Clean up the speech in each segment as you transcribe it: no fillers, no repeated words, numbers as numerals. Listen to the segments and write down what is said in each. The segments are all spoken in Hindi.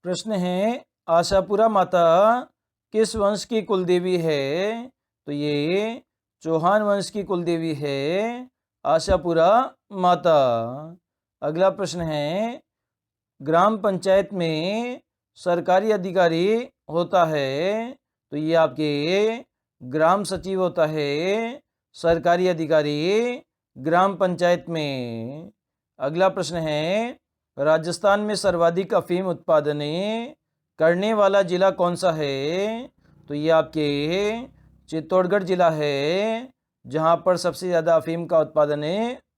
प्रश्न है, आशापुरा माता किस वंश की कुलदेवी है? तो ये चौहान वंश की कुलदेवी है आशापुरा माता। अगला प्रश्न है, ग्राम पंचायत में सरकारी अधिकारी होता है? तो ये आपके ग्राम सचिव होता है सरकारी अधिकारी ग्राम पंचायत में। अगला प्रश्न है, राजस्थान में सर्वाधिक अफीम उत्पादन करने वाला जिला कौन सा है? तो ये आपके चित्तौड़गढ़ जिला है जहाँ पर सबसे ज़्यादा अफीम का उत्पादन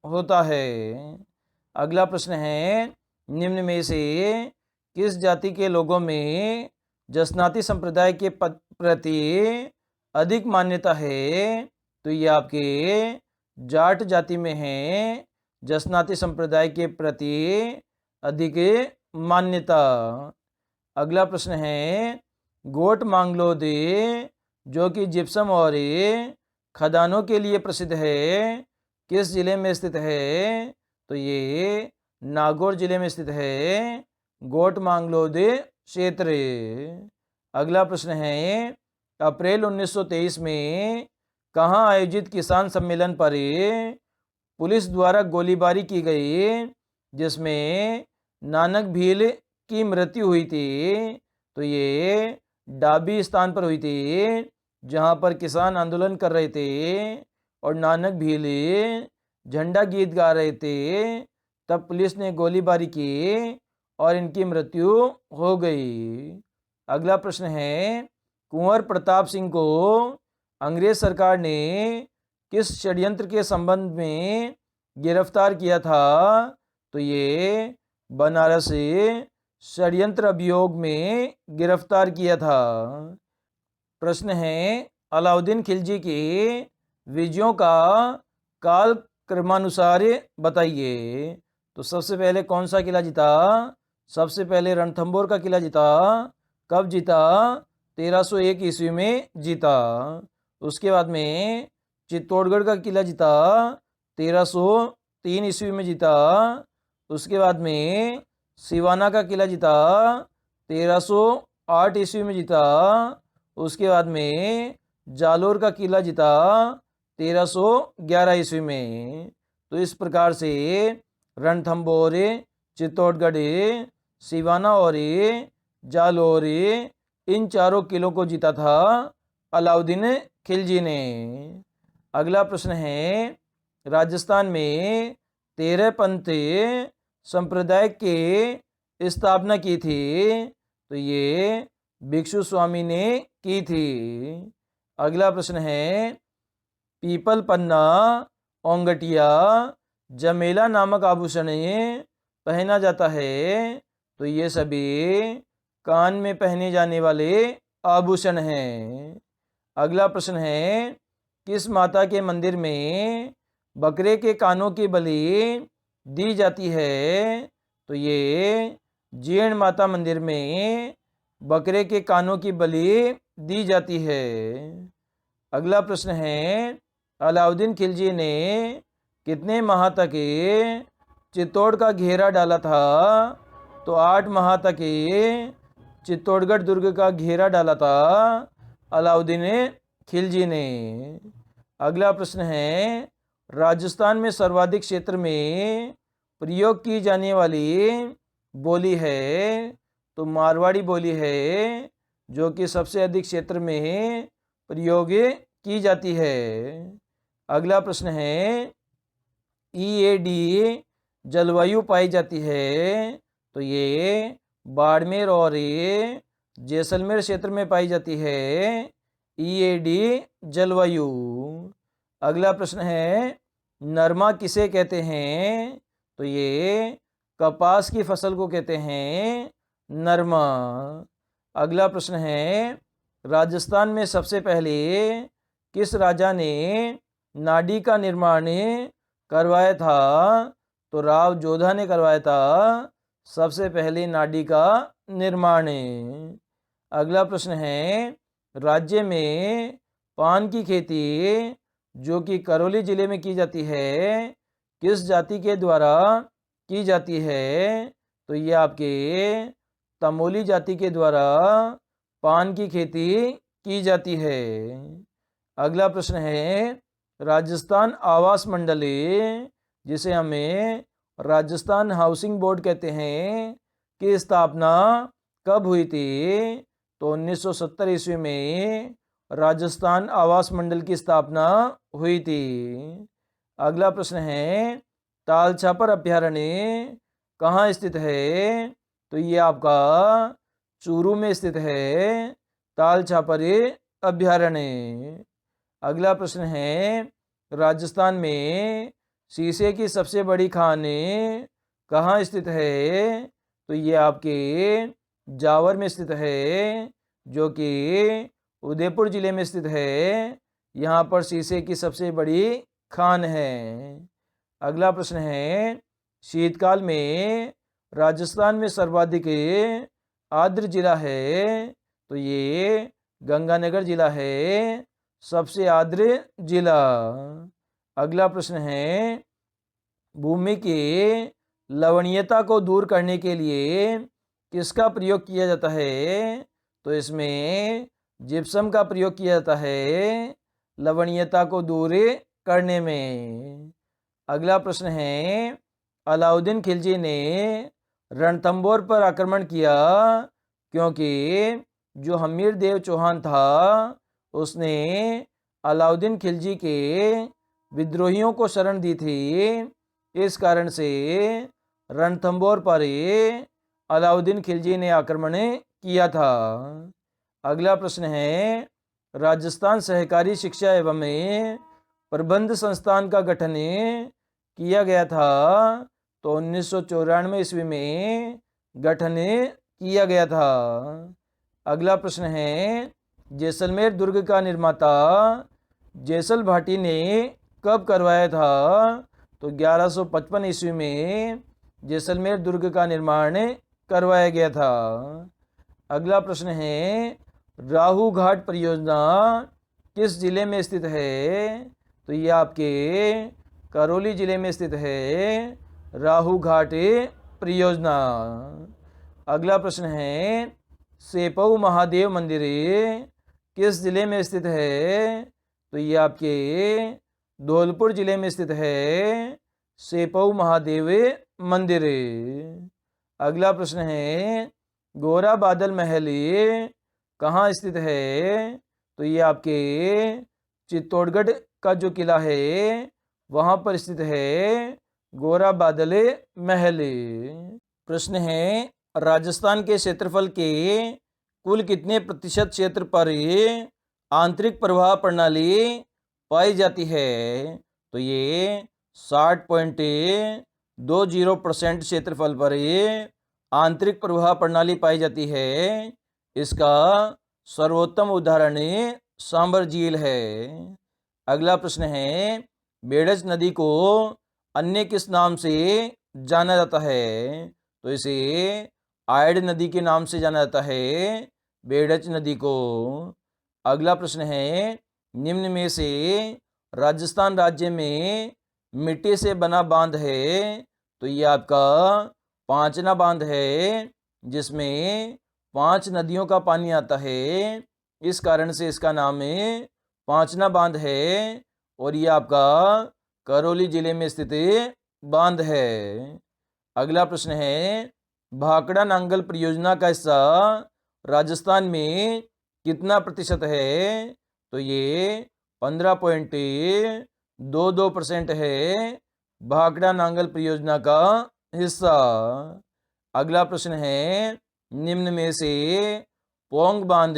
होता है। अगला प्रश्न है, निम्न में से किस जाति के लोगों में जसनाती संप्रदाय के प्रति अधिक मान्यता है? तो ये आपके जाट जाति में है जसनाती संप्रदाय के प्रति अधिक मान्यता। अगला प्रश्न है, गोट मांगलोद जो कि जिप्सम और खदानों के लिए प्रसिद्ध है किस जिले में स्थित है? तो ये नागौर जिले में स्थित है गोट मांगलोद क्षेत्र। अगला प्रश्न है, अप्रैल 1923 में कहाँ आयोजित किसान सम्मेलन पर पुलिस द्वारा गोलीबारी की गई जिसमें नानक भील की मृत्यु हुई थी? तो ये डाबी स्थान पर हुई थी जहाँ पर किसान आंदोलन कर रहे थे और नानक भील झंडा गीत गा रहे थे, तब पुलिस ने गोलीबारी की और इनकी मृत्यु हो गई। अगला प्रश्न है, कुंवर प्रताप सिंह को अंग्रेज सरकार ने किस षड्यंत्र के संबंध में गिरफ्तार किया था? तो ये बनारस षड्यंत्र अभियोग में गिरफ्तार किया था। प्रश्न है, अलाउद्दीन खिलजी के विजयों का काल क्रमानुसार बताइए। तो सबसे पहले कौन सा किला जीता? सबसे पहले रणथंबोर का किला जीता। कब जीता? 1301 ईस्वी में जीता। उसके बाद में चित्तौड़गढ़ का किला जीता 1303 ईस्वी में जीता। उसके बाद में सिवाना का किला जीता 1308 ईस्वी में जीता। उसके बाद में जालोर का किला जीता 1311 ईस्वी में। तो इस प्रकार से रणथंबोर, चित्तौड़गढ़, सिवाना और जालोर इन चारों किलों को जीता था अलाउद्दीन खिलजी ने। अगला प्रश्न है, राजस्थान में 13 पंथ संप्रदाय की स्थापना की थी? तो ये भिक्षु स्वामी ने की थी। अगला प्रश्न है, पीपल पन्ना, ओंगटिया, जमेला नामक आभूषण पहना जाता है? तो ये सभी कान में पहने जाने वाले आभूषण हैं। अगला प्रश्न है, किस माता के मंदिर में बकरे के कानों की बलि दी जाती है? तो ये जीर्ण माता मंदिर में बकरे के कानों की बलि दी जाती है। अगला प्रश्न है, अलाउद्दीन खिलजी ने कितने माह तक चित्तौड़ का घेरा डाला था? तो 8 माह तक चित्तौड़गढ़ दुर्ग का घेरा डाला था अलाउद्दीन खिलजी ने। अगला प्रश्न है, राजस्थान में सर्वाधिक क्षेत्र में प्रयोग की जाने वाली बोली है? तो मारवाड़ी बोली है जो कि सबसे अधिक क्षेत्र में प्रयोग की जाती है। अगला प्रश्न है, ईएडी जलवायु पाई जाती है? तो ये बाड़मेर और जैसलमेर क्षेत्र में पाई जाती है ईएडी जलवायु। अगला प्रश्न है, नरमा किसे कहते हैं? तो ये कपास की फसल को कहते हैं नरमा। अगला प्रश्न है, राजस्थान में सबसे पहले किस राजा ने नाडी का निर्माण करवाया था? तो राव जोधा ने करवाया था सबसे पहले नाडी का निर्माण। अगला प्रश्न है, राज्य में पान की खेती जो कि करौली जिले में की जाती है किस जाति के द्वारा की जाती है? तो ये आपके तमोली जाति के द्वारा पान की खेती की जाती है। अगला प्रश्न है, राजस्थान आवास मंडली, जिसे हमें राजस्थान हाउसिंग बोर्ड कहते हैं, की स्थापना कब हुई थी? तो 1970 ईस्वी में राजस्थान आवास मंडल की स्थापना हुई थी। अगला प्रश्न है, ताल छापर अभ्यारण्य कहाँ स्थित है? तो ये आपका चूरू में स्थित है, ताल छापर अभ्यारण्य। अगला प्रश्न है, राजस्थान में शीशे की सबसे बड़ी खान कहाँ स्थित है? तो ये आपके जावर में स्थित है, जो कि उदयपुर जिले में स्थित है। यहाँ पर शीशे की सबसे बड़ी खान है। अगला प्रश्न है, शीतकाल में राजस्थान में सर्वाधिक आर्द्र जिला है? तो ये गंगानगर जिला है, सबसे आर्द्र जिला। अगला प्रश्न है, भूमि की लवणीयता को दूर करने के लिए किसका प्रयोग किया जाता है? तो इसमें जिप्सम का प्रयोग किया जाता है लवणीयता को दूर करने में। अगला प्रश्न है, अलाउद्दीन खिलजी ने रणथंबोर पर आक्रमण किया क्योंकि जो हमीर देव चौहान था उसने अलाउद्दीन खिलजी के विद्रोहियों को शरण दी थी। इस कारण से रणथंबोर पर अलाउद्दीन खिलजी ने आक्रमण किया था। अगला प्रश्न है, राजस्थान सहकारी शिक्षा एवं प्रबंध संस्थान का गठन किया गया था? तो 1994 ईस्वी में गठन किया गया था। अगला प्रश्न है, जैसलमेर दुर्ग का निर्माता जैसल भाटी ने कब करवाया था? तो 1155 ईस्वी में जैसलमेर दुर्ग का निर्माण करवाया गया था। अगला प्रश्न है, राहू घाट परियोजना किस जिले में स्थित है? तो ये आपके करौली जिले में स्थित है, राहू घाट परियोजना। अगला प्रश्न है, सेपऊ महादेव मंदिर किस जिले में स्थित है? तो ये आपके धौलपुर जिले में स्थित है, सेपऊ महादेव मंदिर। अगला प्रश्न है, गोरा बादल महल कहाँ स्थित है? तो ये आपके चित्तौड़गढ़ का जो किला है वहाँ पर स्थित है गोरा बादल महल। प्रश्न है, राजस्थान के क्षेत्रफल के कुल कितने प्रतिशत क्षेत्र पर आंतरिक प्रवाह प्रणाली पाई जाती है? तो ये 60.20% क्षेत्रफल पर आंतरिक प्रवाह प्रणाली पाई जाती है। इसका सर्वोत्तम उदाहरण सांबर झील है। अगला प्रश्न है, बेड़ज नदी को अन्य किस नाम से जाना जाता है? तो इसे आयड नदी के नाम से जाना जाता है, बेड़ज नदी को। अगला प्रश्न है, निम्न में से राजस्थान राज्य में मिट्टी से बना बांध है? तो ये आपका पांचना बांध है, जिसमें 5 नदियों का पानी आता है। इस कारण से इसका नाम पांचना बांध है और ये आपका करौली जिले में स्थित बांध है। अगला प्रश्न है, भाखड़ा नांगल परियोजना का हिस्सा राजस्थान में कितना प्रतिशत है? तो ये 15.22% है, भाखड़ा नांगल परियोजना का हिस्सा। अगला प्रश्न है, निम्न में से पोंग बांध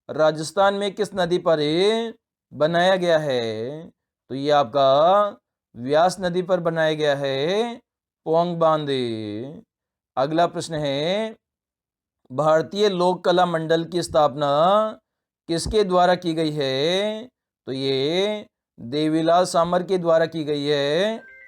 राजस्थान में किस नदी पर बनाया गया है? तो ये आपका व्यास नदी पर बनाया गया है, पोंग बांध। अगला प्रश्न है, भारतीय लोक कला मंडल की स्थापना किसके द्वारा की गई है? तो ये देवीलाल सामर के द्वारा की गई है।